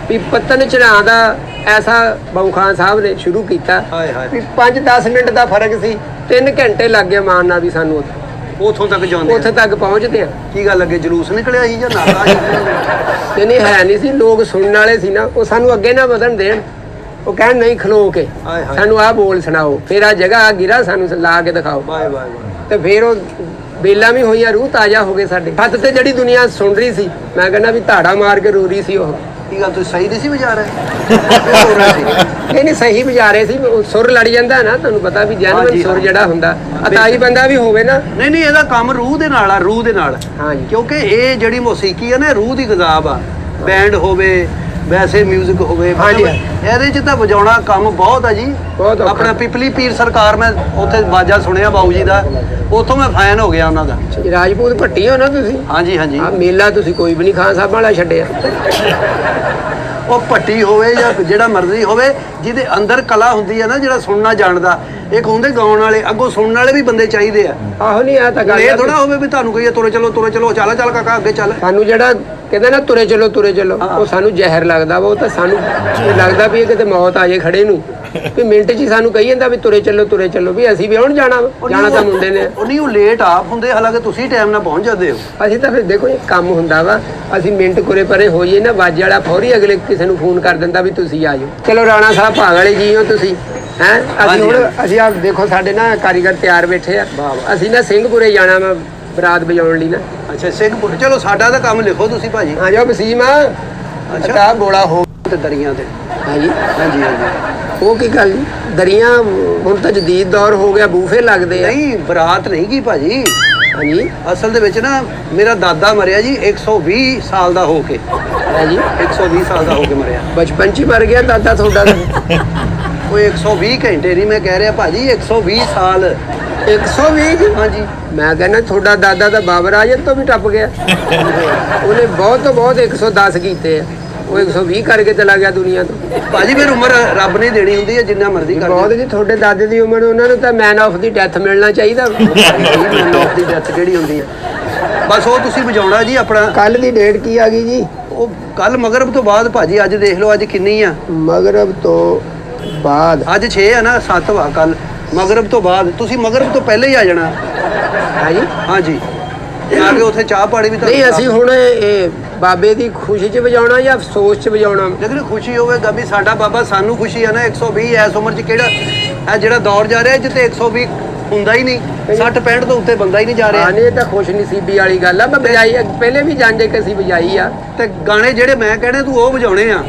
ਵੀ ਪੱਤਨ ਚੜਾ ਦਾ ਐਸਾ ਬਾਊ ਖਾਨ ਸਾਹਿਬ ਨੇ ਸ਼ੁਰੂ ਕੀਤਾ ਹਾਏ ਹਾਏ, ਵੀ 5-10 ਮਿੰਟ ਦਾ ਫਰਕ ਸੀ, 3 ਘੰਟੇ ਲੱਗ ਗਏ ਮਾਨ ਨਾਲ ਵੀ ਸਾਨੂੰ ਉੱਥੋਂ ਤੱਕ ਜਾਂਦੇ ਉੱਥੇ ਤੱਕ ਪਹੁੰਚਦੇ ਆ। ਕੀ ਗੱਲ ਅੱਗੇ ਜਲੂਸ ਨਿਕਲਿਆ ਸੀ ਜਾਂ ਨਾਰਾ? ਨਹੀਂ ਹੈ ਨਹੀਂ ਸੀ, ਲੋਕ ਸੁਣਨ ਵਾਲੇ ਸੀ ਨਾ, ਉਹ ਸਾਨੂੰ ਅੱਗੇ ਨਾ ਵਧਣ ਦੇਣ, ਉਹ ਕਹਿਣ ਨਹੀਂ ਖਲੋ ਕੇ ਹਾਏ ਹਾਏ, ਸਾਨੂੰ ਆਹ ਬੋਲ ਸੁਣਾਓ, ਫਿਰ ਆ ਜਗ੍ਹਾ ਗਿਰਾ ਸਾਨੂੰ ਲਾ ਕੇ ਦਿਖਾਓ। Bye bye bye. ਤੇ ਫਿਰ ਉਹ ਬੇਲਾਂ ਵੀ ਹੋਈਆਂ, ਰੂਹ ਤਾਜ਼ਾ ਹੋ ਗਏ ਸਾਡੇ। ਹੱਥ ਤੇ ਜਿਹੜੀ ਦੁਨੀਆ ਸੁਣ ਰਹੀ ਸੀ, ਮੈਂ ਕਹਿੰਦਾ ਵੀ ਧਾੜਾ ਮਾਰ ਕੇ ਰੋ ਰਹੀ ਸੀ ਉਹ। ਕੀ ਗੱਲ ਤੁਸੀਂ ਸਹੀ ਨਹੀਂ ਸੀ ਵਜਾ ਰਹੇ? ਨਹੀਂ ਸਹੀ ਵਜਾ ਰਹੇ ਸੀ, ਉਹ ਸੁਰ ਲੜ ਜਾਂਦਾ ਨਾ, ਤੁਹਾਨੂੰ ਪਤਾ ਵੀ ਜੈਨੂਇਨ ਹਾਂਜੀ, ਸੁਰ ਹਾਂ। ਜਿਹੜਾ ਹੁੰਦਾ, ਅਤਾਈ ਬੰਦਾ ਵੀ ਹੋਵੇ ਨਾ। ਨਹੀਂ ਇਹਦਾ ਕੰਮ ਰੂਹ ਦੇ ਨਾਲ ਆ, ਰੂਹ ਦੇ ਨਾਲ। ਹਾਂਜੀ ਕਿਉਂਕਿ ਇਹ ਜਿਹੜੀ ਮੌਸੀਕੀ ਆ ਨਾ, ਰੂਹ ਦੀ ਗਜ਼ਾਬ ਆ। ਬੈਂਡ ਹੋਵੇ, ਵੈਸੇ 뮤직 ਹੋਵੇ, ਹਾਂਜੀ। ਇਹਦੇ 'ਚ ਤਾਂ ਵਜਾਉਣਾ ਕੰਮ ਬਹੁਤ ਆ ਜੀ। ਬਹੁਤ ਔਖਾ। ਆਪਣਾ ਪਿਪਲੀ ਪੀਰ ਸਰਕਾਰ, ਮੈਂ ਉੱਥੇ ਬਾਜਾ ਸੁਣਿਆ ਬਾਊ ਜੀ ਦਾ, ਉੱਥੋਂ ਮੈਂ ਫੈਨ ਹੋ ਗਿਆ ਉਹਨਾਂ ਦਾ। ਰਾਜਪੂਤ ਭੱਟੀ ਹੋ ਨਾ ਤੁਸੀਂ? ਹਾਂਜੀ ਹਾਂਜੀ। ਆ ਮੇਲਾ ਤੁਸੀਂ ਕੋਈ ਵੀ ਨਹੀਂ ਖਾਨ ਸਾਹਿਬ ਵਾਲਾ ਛੱਡਿਆ। ਉਹ ਭੱਟੀ ਹੋਵੇ ਜਾਂ ਜਿਹੜਾ ਮਰਜ਼ੀ ਹੋਵੇ, ਜਿਹਦੇ ਅੰਦਰ ਕਲਾ ਹੁੰਦੀ ਹੈ ਨਾ, ਜਿਹੜਾ ਸੁਣਨਾ ਜਾਣਦਾ। ਇੱਕ ਹੁੰਦੇ ਗਾਉਣ ਵਾਲੇ, ਅੱਗੋਂ ਸੁਣਨ ਵਾਲੇ ਵੀ ਬੰਦੇ ਚਾਹੀਦੇ ਆ। ਆਹੋ ਨਹੀਂ ਆ ਤਾਂ ਗੱਲ ਇਹ ਥੋੜਾ ਹੋਵੇ ਵੀ ਤੁਹਾਨੂੰ ਕਹੀਏ ਤੁਰੇ ਚਲੋ ਚੱਲ ਕਾਕਾ ਅੱਗੇ ਚੱਲ। ਸਾਨੂੰ ਜਿਹੜਾ ਕਹਿੰਦਾ ਨਾ ਤੁਰੇ ਚਲੋ ਉਹ ਸਾਨੂੰ ਜ਼ਹਿਰ ਲੱਗਦਾ ਵਾ। ਉਹ ਤਾਂ ਸਾਨੂੰ ਲੱਗਦਾ ਵੀ ਇਹ ਕਿਤੇ ਮੌਤ ਆ ਜੇ ਖੜੇ ਨੂੰ, ਵੀ ਮਿੰਟ 'ਚ ਹੀ ਸਾਨੂੰ ਕਹੀ ਜਾਂਦਾ ਵੀ ਤੁਰੇ ਚਲੋ ਵੀ ਅਸੀਂ ਵੀ ਹੁਣ ਜਾਣਾ ਤਾਂ ਮੁੰਡੇ ਨੇ। ਉਹ ਨਹੀਂ, ਉਹ ਲੇਟ ਆਪ ਹੁੰਦੇ, ਹਾਲਾਂਕਿ ਤੁਸੀਂ ਟਾਈਮ ਨਾਲ ਪਹੁੰਚ ਜਾਂਦੇ ਹੋ। ਅਸੀਂ ਤਾਂ ਫਿਰ ਦੇਖੋ ਇਹ ਕੰਮ ਹੁੰਦਾ ਵਾ, ਅਸੀਂ ਮਿੰਟ ਕੁਰੇ ਪਰੇ ਹੋਈਏ ਨਾ, ਬਾਜੇ ਵਾਲਾ ਫੌਰੀ ਅਗਲੇ ਕਿਸੇ ਨੂੰ ਫੋਨ ਕਰ ਦਿੰਦਾ ਵੀ ਤੁਸੀਂ ਆ ਜਾਓ। ਚਲੋ ਰਾਣਾ ਸਾਹਿਬ ਭਾਗ ਵਾਲੇ ਜੀ ਹੋ ਤੁਸੀਂ, ਹੈਂ? ਅਸੀਂ ਹੁਣ ਅਸੀਂ ਆਪ ਦੇਖੋ ਸਾਡੇ ਨਾ ਕਾਰੀਗਰ ਤਿਆਰ ਬੈਠੇ ਆ। ਅਸੀਂ ਨਾ ਸਿੰਘਪੁਰੇ ਜਾਣਾ ਵਾ ਬਰਾਤ ਵਜਾਉਣ ਲਈ ਨਾ। ਅੱਛਾ ਸਿੰਘਪੁਰ, ਚਲੋ ਸਾਡਾ ਤਾਂ ਕੰਮ ਲਿਖੋ ਤੁਸੀਂ ਭਾਜੀ। ਆ ਜਾਓ ਵਸੀਮ ਆ। ਅੱਛਾ ਬੋਲਾ ਹੋ ਤੇ ਦਰੀਆਂ ਤੇ। ਹਾਂਜੀ ਹਾਂਜੀ ਹਾਂਜੀ। ਉਹ ਕੀ ਗੱਲ ਦਰੀਆਂ ਹੁਣ ਤਾਂ ਜਦੀਦ ਦੌਰ ਹੋ ਗਿਆ, ਬੂਫੇ ਲੱਗਦੇ ਆ। ਨਹੀਂ ਬਰਾਤ ਨਹੀਂ ਗਈ ਭਾਜੀ। ਹਾਂਜੀ ਅਸਲ ਦੇ ਵਿੱਚ ਨਾ ਮੇਰਾ ਦਾਦਾ ਮਰਿਆ ਜੀ 120 ਸਾਲ ਦਾ ਹੋ ਕੇ। ਹਾਂਜੀ 120 ਸਾਲ ਦਾ ਹੋ ਕੇ ਮਰਿਆ। ਬਚਪਨ 'ਚ ਹੀ ਮਰ ਗਿਆ ਦਾਦਾ ਤੁਹਾਡਾ? ਉਹ 120 ਘੰਟੇ ਨਹੀਂ, ਮੈਂ ਕਹਿ ਰਿਹਾ ਭਾਜੀ 120 ਸਾਲ। 120 ਜੀ? ਹਾਂਜੀ। ਮੈਂ ਕਹਿੰਦਾ ਤੁਹਾਡਾ ਦਾਦਾ ਤਾਂ ਬਾਬਰ ਆਜਮ ਤੋਂ ਵੀ ਟੱਪ ਗਿਆ। ਉਹਨੇ ਬਹੁਤ ਤੋਂ ਬਹੁਤ 110 ਕੀਤੇ ਆ। ਉਹ 120 ਕਰਕੇ ਚਲਾ ਗਿਆ ਦੁਨੀਆ ਤੋਂ। ਭਾਜੀ ਫਿਰ ਉਮਰ ਰੱਬ ਨੇ ਦੇਣੀ ਹੁੰਦੀ ਹੈ, ਜਿੰਨਾ ਮਰਜ਼ੀ ਕਰ ਬਹੁਤ ਜੀ ਤੁਹਾਡੇ ਦਾਦੇ ਦੀ ਉਮਰ, ਉਹਨਾਂ ਨੂੰ ਤਾਂ ਮੈਨ ਆਫ ਦੀ ਡੈਥ ਮਿਲਣਾ ਚਾਹੀਦਾ। ਲੋਕ ਦੀ ਡੈਥ ਕਿਹੜੀ ਹੁੰਦੀ ਹੈ। ਬਸ ਉਹ ਤੁਸੀਂ ਵਜਾਉਣਾ ਜੀ ਆਪਣਾ। ਕੱਲ ਦੀ ਡੇਟ ਕੀ ਆ ਗਈ ਜੀ? ਉਹ ਕੱਲ ਮਗਰਬ ਤੋਂ ਬਾਅਦ ਭਾਜੀ। ਅੱਜ ਦੇਖ ਲਓ ਅੱਜ ਕਿੰਨੀ ਆ। ਮਗਰਬ ਤੋਂ ਬਾਅਦ? ਅੱਜ 6 ਆ ਨਾ, 7 ਵਾ ਕੱਲ। ਮਗਰਬ ਤੋਂ ਬਾਅਦ ਤੁਸੀਂ ਮਗਰਬ ਤੋਂ ਪਹਿਲੇ ਹੀ ਆ ਜਾਣਾ। ਹਾਂਜੀ ਹਾਂਜੀ, ਆ ਕੇ ਉੱਥੇ ਚਾਹ ਪਾਣੀ ਵੀ ਨਹੀਂ, ਅਸੀਂ ਹੁਣ ਇਹ ਬਾਬੇ ਦੀ ਖੁਸ਼ੀ 'ਚ ਵਜਾਉਣਾ ਜਾਂ ਅਫਸੋਸ 'ਚ ਵਜਾਉਣਾ? ਲੇਕਿਨ ਖੁਸ਼ੀ ਹੋਵੇਗਾ ਵੀ ਸਾਡਾ ਬਾਬਾ ਸਾਨੂੰ ਖੁਸ਼ੀ ਆ ਨਾ। 120 ਇਸ ਉਮਰ 'ਚ ਕਿਹੜਾ ਇਹ ਜਿਹੜਾ ਦੌਰ ਜਾ ਰਿਹਾ ਜਿੱਤੇ 120 ਹੁੰਦਾ ਹੀ ਨਹੀਂ। 60 65 ਤੋਂ ਉੱਤੇ ਬੰਦਾ ਹੀ ਨਹੀਂ ਜਾ ਰਿਹਾ। ਹਾਂ ਨਹੀਂ, ਇਹ ਤਾਂ ਖੁਸ਼ ਨਸੀਬੀ ਵਾਲੀ ਗੱਲ ਆ। ਮੈਂ ਵਜਾਈ ਪਹਿਲੇ ਵੀ ਜਾਂਦੇ ਕਿ ਅਸੀਂ ਵਜਾਈ ਆ। ਤੇ ਗਾਣੇ ਜਿਹੜੇ ਮੈਂ ਕਹਿਣੇ ਤੂੰ ਉਹ ਵਜਾਉਣੇ ਆ।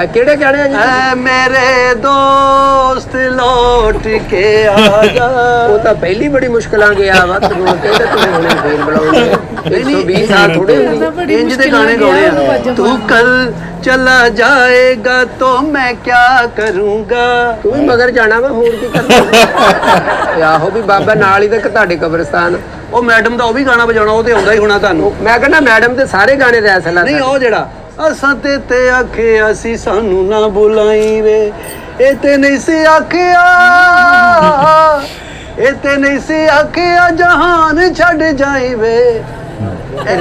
ਕਿਹੜੇ ਕਹਿਣੇ ਆ ਜੀ? ਐ ਮੇਰੇ ਦੋਸਤ ਲੌਟ ਕੇ ਆ ਜਾ। ਉਹ ਤਾਂ ਪਹਿਲੀ ਬੜੀ ਮੁਸ਼ਕਲਾਂ ਗਿਆ ਵਾ ਤੁਹਾਨੂੰ, ਕਹਿੰਦਾ ਤੁਸੀਂ ਹੁਣੇ ਫੇਰ ਬੁਲਾਉਂਦੇ। 120 ਸਾਲ ਥੋੜੇ ਹੁੰਦੇ ਇੰਜ ਦੇ ਗਾਣੇ ਗਾਉਣੇ ਆ। ਤੂੰ ਕੱਲ ਚਲਾ ਜਾਏਗਾ तो मैं क्या करूंगा। ਤੂੰ ਵੀ ਮਗਰ ਜਾਣਾ ਵਾ, ਹੋਰ ਕੀ ਕਰਨਾ? ਆਹੋ ਵੀ ਬਾਬਾ ਨਾਲ ਹੀ ਤਾਂ ਤੁਹਾਡੇ ਕਬਰਸਤਾਨ। ਉਹ ਮੈਡਮ ਦਾ ਉਹ ਵੀ ਗਾਣਾ ਵਜਾਉਣਾ, ਉਹ ਤੇ ਆਉਂਦਾ ਹੀ ਹੋਣਾ ਤੁਹਾਨੂੰ। ਮੈਂ ਕਹਿੰਦਾ ਮੈਡਮ ਤੇ ਸਾਰੇ ਗਾਣੇ ਰੈਸਲ ਆ। ਨਹੀਂ ਉਹ ਜਿਹੜਾ ਅਸਾਂ ਤੇ ਆਖਿਆ ਅਸੀਂ ਸਾਨੂੰ ਨਾ ਬੁਲਾਈ ਵੇ, ਇਹ ਤੇ ਨਹੀਂ ਸੀ ਆਖਿਆ, ਇਹ ਤੇ ਨਹੀਂ ਸੀ ਆਖਿਆ ਜਹਾਨ ਛੱਡ ਜਾਈ ਵੇ। ਇਹ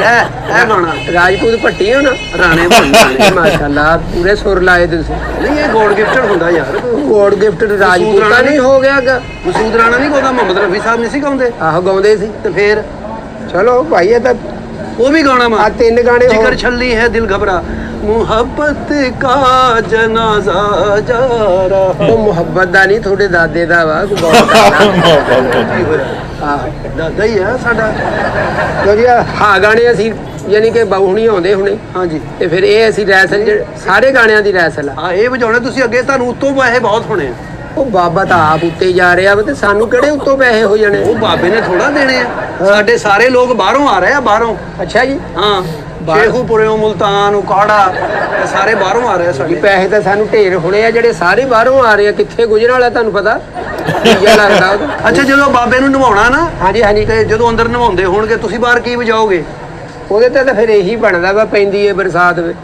ਗਾਣਾ ਰਾਜਪੂਤ ਭੱਟੀ ਹੋ ਨਾ? ਰਾਣੇ ਬਣਨੇ। ਮਾਸ਼ਾਅੱਲਾ ਪੂਰੇ ਸੁਰ ਲਾਏ ਤੁਸੀਂ। ਨਹੀਂ ਇਹ ਗੋਡ ਗਿਫਟਡ ਹੁੰਦਾ ਯਾਰ। ਗੋਡ ਗਿਫਟਡ ਰਾਜਪੂਤਾਂ ਨਹੀਂ ਹੋ ਗਿਆਗਾ। ਮਸੂਦ ਰਾਣਾ ਨਹੀਂ ਗਾਉਂਦਾ, ਮੁਹੰਮਦ ਰਫੀ ਸਾਹਿਬ ਨਹੀਂ ਸੀ ਗਾਉਂਦੇ? ਆਹੋ ਗਾਉਂਦੇ ਸੀ। ਤੇ ਫੇਰ ਚਲੋ ਭਾਈ ਇਹ ਤਾਂ ਉਹ ਵੀ ਗਾਣਾ ਵਾ। ਆ 3 ਗਾਣੇ ਹੋਰ। जिगर छल्ली है दिल घबरा, ਮੁਹੱਬਤ का जनाजा जा रहा। ਉਹ ਮੁਹੱਬਤ ਦਾ ਨਹੀਂ, ਤੁਹਾਡੇ ਦਾਦੇ ਦਾ ਵਾ। ਕੋਈ ਗਾਉਣ ਦਾ ਆਹ ਦਾਦਾ ਹੀ ਆ ਸਾਡਾ। ਲੋ ਜੀ ਹਾਂ ਗਾਣੇ ਅਸੀਂ ਯਾਨੀ ਕਿ ਬਾਹੂਣੀ ਆਉਂਦੇ ਹੁਣੇ। ਹਾਂਜੀ, ਤੇ ਫਿਰ ਇਹ ਅਸੀਂ ਰੈਸਲ ਸਾਰੇ ਗਾਣਿਆਂ ਦੀ ਰੈਸਲ ਆ। ਹਾਂ ਇਹ ਵਜਾਉਣੇ ਤੁਸੀਂ। ਅੱਗੇ ਤੁਹਾਨੂੰ ਉੱਤੋਂ ਪੈਸੇ ਬਹੁਤ ਹੋਣੇ ਆ। ਉਹ ਬਾਬਾ ਤਾਂ ਆਪ ਉੱਤੇ ਜਾ ਰਿਹਾ ਵਾ, ਤੇ ਸਾਨੂੰ ਕਿਹੜੇ ਉੱਤੋਂ ਪੈਸੇ ਹੋ ਜਾਣੇ? ਉਹ ਬਾਬੇ ਨੇ ਥੋੜਾ ਦੇਣੇ ਆ। ਸਾਡੇ ਸਾਰੇ ਲੋਕ ਬਾਹਰੋਂ ਆ ਰਹੇ ਆ, ਬਾਹਰੋਂ। ਅੱਛਾ ਜੀ। ਹਾਂ, ਸ਼ੇਖੂਪੁਰਿਓਂ, ਮੁਲਤਾਨ, ਉਕਾੜਾ, ਇਹ ਸਾਰੇ ਬਾਹਰੋਂ ਆ ਰਹੇ ਆ ਜੀ ਸਾਡੇ। ਪੈਸੇ ਤਾਂ ਸਾਨੂੰ ਢੇਰ ਹੋਣੇ ਆ, ਜਿਹੜੇ ਸਾਰੇ ਬਾਹਰੋਂ ਆ ਰਹੇ ਆ। ਕਿੱਥੇ ਗੁਜਰਨ ਵਾਲਾ ਤੁਹਾਨੂੰ ਪਤਾ? ਕੀ ਲੱਗਦਾ ਉਹਦਾ? ਅੱਛਾ, ਜਦੋਂ ਬਾਬੇ ਨੂੰ ਨਵਾਉਣਾ ਨਾ, ਹਾਂਜੀ ਹਾਂਜੀ। ਤੇ ਜਦੋਂ ਅੰਦਰ ਨਵਾਉਂਦੇ ਹੋਣਗੇ ਤੁਸੀਂ ਬਾਹਰ ਕੀ ਵਜਾਓਗੇ? ਉਹਦੇ ਤੇ ਤਾਂ ਫਿਰ ਇਹੀ ਬਣਦਾ ਵਾ, ਪੈਂਦੀ ਏ ਬਰਸਾਤ ਵੇ।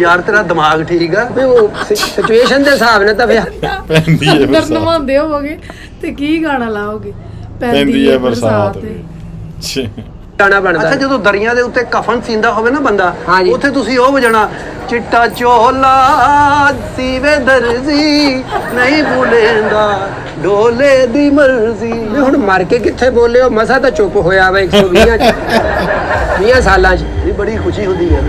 ਯਾਰ ਤੇਰਾ ਦਿਮਾਗ ਠੀਕ ਆ। ਵੀ ਉਹ ਸਿਚੁਏਸ਼ਨ ਦੇ ਹਿਸਾਬ ਨਾਲ ਤਾਂ ਫਿਰ ਪੈਂਦੀ ਹੈ ਅੰਦਰ ਬਰਸਾਤ। ਨਵਾਉਂਦੇ ਹੋਵੋਗੇ ਤੇ ਕੀ ਗਾਣਾ ਲਾਓਗੇ? ਪੈਂਦੀ ਹੈ ਬਰਸਾਤ। ਗਾਣਾ ਬਣਦਾ। ਅੱਛਾ, ਜਦੋਂ ਦਰਿਆ ਦੇ ਉੱਤੇ ਕਫਨ ਸੀਂਦਾ ਹੋਵੇ ਨਾ ਬੰਦਾ, ਹਾਂਜੀ। ਉੱਥੇ ਤੁਸੀਂ ਉਹ ਵਜਾਣਾ, ਚਿੱਟਾ ਚੋਲਾ ਸੀਵੇ ਦਰਜੀ ਨਹੀਂ ਭੁਲੇਂਦਾ ਡੋਲੇ ਦੀ ਮਰਜ਼ੀ। ਵੀ ਹੁਣ ਮਰ ਕੇ ਕਿੱਥੇ ਬੋਲੇ? ਉਹ ਮਸਾ ਤਾਂ ਚੁੱਪ ਹੋਇਆ ਵਾ 120 ਚ 20 ਸਾਲਾਂ ਚ। ਇਹ ਬੜੀ ਖੁਸ਼ੀ ਹੁੰਦੀ ਹੈ।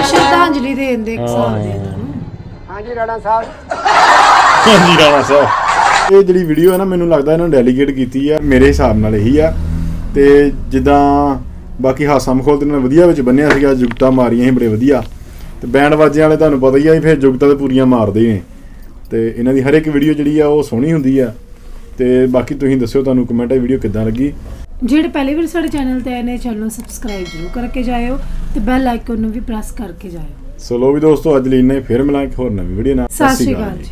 ਸ਼ਰਧਾਂਜਲੀ ਦੇਣ ਦੇ ਇੱਕ ਹਿਸਾਬ ਦੇ ਨਾਲ। ਹਾਂਜੀ ਰਾਣਾ ਸਾਹਿਬ। ਹਾਂਜੀ ਰਾਣਾ ਸਾਹਿਬ, ਇਹ ਜਿਹੜੀ ਵੀਡੀਓ ਹੈ ਨਾ, ਮੈਨੂੰ ਲੱਗਦਾ ਇਹਨਾਂ ਨੇ ਡੈਲੀਗੇਟ ਕੀਤੀ ਆ, ਮੇਰੇ ਹਿਸਾਬ ਨਾਲ ਇਹੀ ਆ। ਤੇ ਜਿੱਦਾਂ ਬਾਕੀ ਹਾਸਾ ਮਖੌਲ ਤੇ ਇਹਨਾਂ ਨੇ ਵਧੀਆ ਵਿੱਚ ਬੰਨਿਆ ਸੀਗਾ, ਜੁਗਤਾਂ ਮਾਰੀਆਂ ਸੀ ਬੜੇ ਵਧੀਆ। ਤੇ ਬੈਂਡ ਵਾਜਿਆਂ ਵਾਲੇ ਤੁਹਾਨੂੰ ਪਤਾ ਹੀ ਆ, ਫਿਰ ਜੁਗਤਾਂ ਤੇ ਪੂਰੀਆਂ ਮਾਰਦੇ ਨੇ। ਤੇ ਇਹਨਾਂ ਦੀ ਹਰ ਇੱਕ ਵੀਡੀਓ ਜਿਹੜੀ ਆ ਉਹ ਸੋਹਣੀ ਹੁੰਦੀ ਆ। ਤੇ ਬਾਕੀ ਤੁਸੀਂ ਦੱਸਿਓ ਤੁਹਾਨੂੰ ਕਮੈਂਟ ਵੀਡੀਓ ਕਿੱਦਾਂ ਲੱਗੀ। ਜਿਹੜੇ ਪਹਿਲੀ ਵਾਰ ਸਾਡੇ ਚੈਨਲ ਤੇ ਆਏ ਨੇ, ਚੈਨਲ ਨੂੰ ਸਬਸਕ੍ਰਾਈਬ ਜ਼ਰੂਰ ਕਰਕੇ ਜਾਇਓ ਤੇ ਬੈਲ ਆਈਕਨ ਨੂੰ ਵੀ ਪ੍ਰੈਸ ਕਰਕੇ ਜਾਇਓ। ਸੋ ਲੋ ਵੀ ਦੋਸਤੋ, ਅੱਜ ਲਈ ਇੰਨਾ ਹੀ। ਫਿਰ ਮਿਲਾਂਗੇ ਹੋਰ ਨਵੀਂ ਵੀਡੀਓ ਨਾਲ। ਸਤਿ ਸ਼੍ਰੀ ਅਕਾਲ ਜੀ।